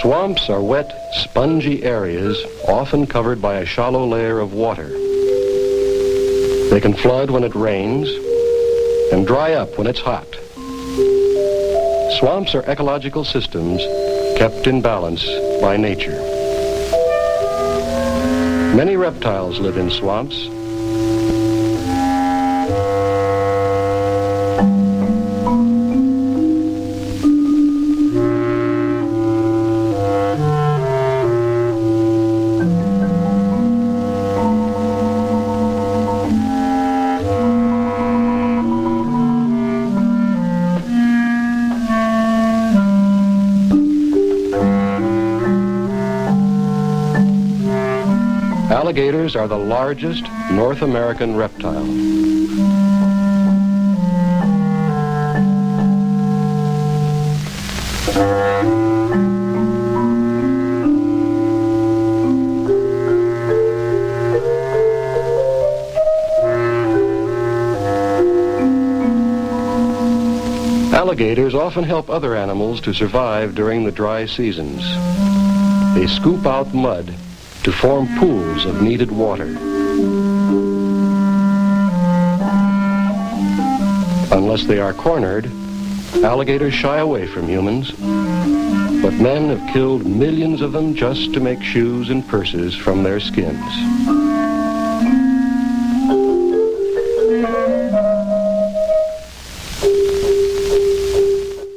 Swamps are wet, spongy areas often covered by a shallow layer of water. They can flood when it rains and dry up when it's hot. Swamps are ecological systems kept in balance by nature. Many reptiles live in swamps. Alligators are the largest North American reptile. Alligators often help other animals to survive during the dry seasons. They scoop out mud to form pools of needed water. Unless they are cornered, alligators shy away from humans, but men have killed millions of them just to make shoes and purses from their skins.